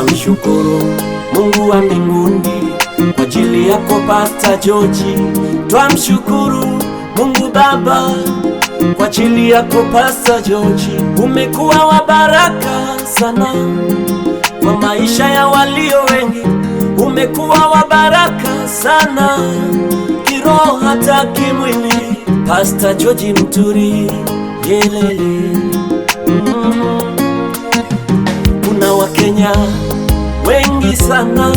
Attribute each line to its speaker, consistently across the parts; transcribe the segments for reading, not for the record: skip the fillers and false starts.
Speaker 1: Twamshukuru Mungu wa mbinguni kwa ajili yako Pastor George. Twamshukuru Mungu Baba kwa ajili yako Pastor George. Umekuwa wa baraka sana kwa maisha ya walio wengi. Umekuwa wa baraka sana kiroho hata kimwili. Pastor George Muturi yelele. Kuna Wakenya wengi sana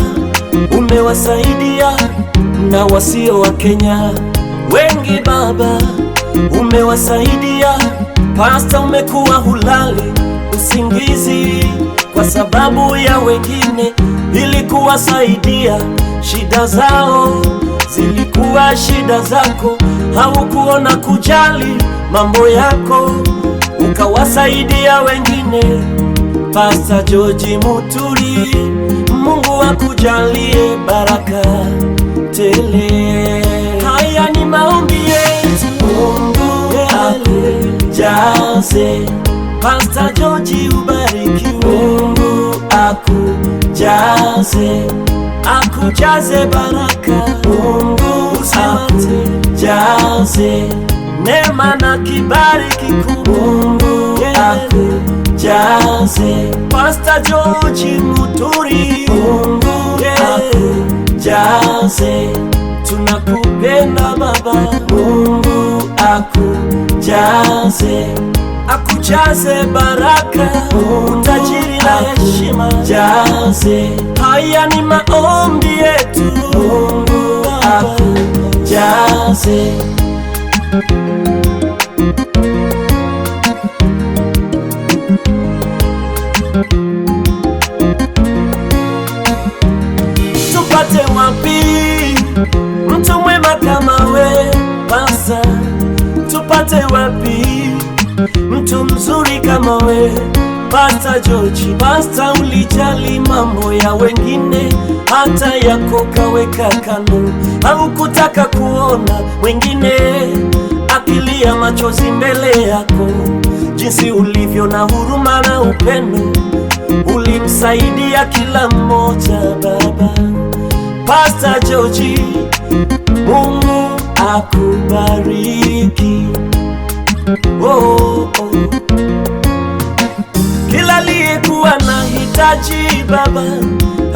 Speaker 1: umewasaidia, na wasio wa Kenya wengi Baba umewasaidia. Pastor, umekuwa hulali usingizi kwa sababu ya wengine, ili kuwasaidia. Shida zao zilikuwa shida zako, haukuona kujali mambo yako, ukawasaidia wengine. Pastor George Muturi, Mungu akujalie baraka tele. Haya ni maombi yetu, Mungu akujaze. Pastor George ubarikiwe, Mungu akujaze, akujaze baraka, Mungu akujaze neema na kibali kikubwa, Mungu akujaze. Pastor George Muturi, Mungu akujaze, tunakupenda Baba, Mungu akujaze, akujaze baraka, utajiri na heshima jaze. Haya ni maombi yetu, Mungu akujaze. Tupate wapi mtu mwema kama we Pastor? Tupate wapi mtu mzuri kama we Pastor George? Pastor, ulijali mambo ya wengine, hata yako kaweka kando. Haukutaka kuona wengine akilia machozi mbele yako. Jinsi ulivyo na huruma na upendo, ulimsaidia kila mmoja Baba. Pastor George, Mungu akubariki. Oh, oh. Kila aliyekuwa na hitaji Baba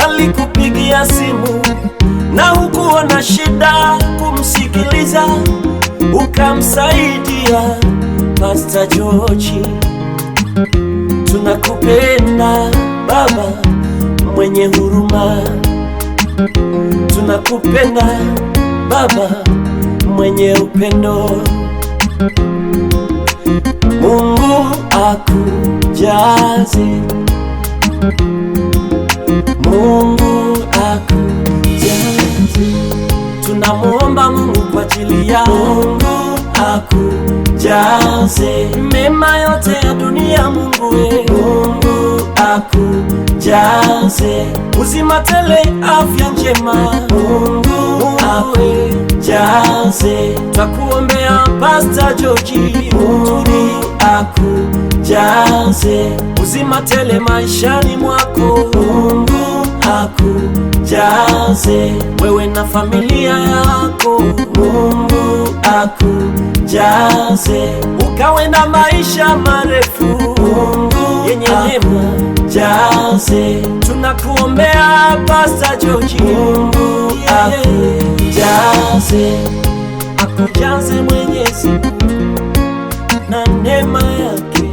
Speaker 1: alikupigia simu, na hukuona shida kumsikiliza, ukamsaidia. Pastor George, tunakupenda Baba mwenye huruma, tunakupenda Baba mwenye upendo. Mungu akujaze, Mungu akujaze. Tunamuomba Mungu kwa ajili ya Mungu akujaze mema yote ya dunia. Mungu we, Mungu akujaze uzima tele, afya njema. Mungu akujaze. Twakuombea Pastor George Muturi akujaze uzima tele maishani mwako. Mungu akujaze wewe na familia yako. Mungu akujaze ukawe na maisha marefu, Mungu yenye neema jaze. Tunakuombea Pastor George, Mungu akujaze, akujaze Mwenyezi Mungu na neema yake.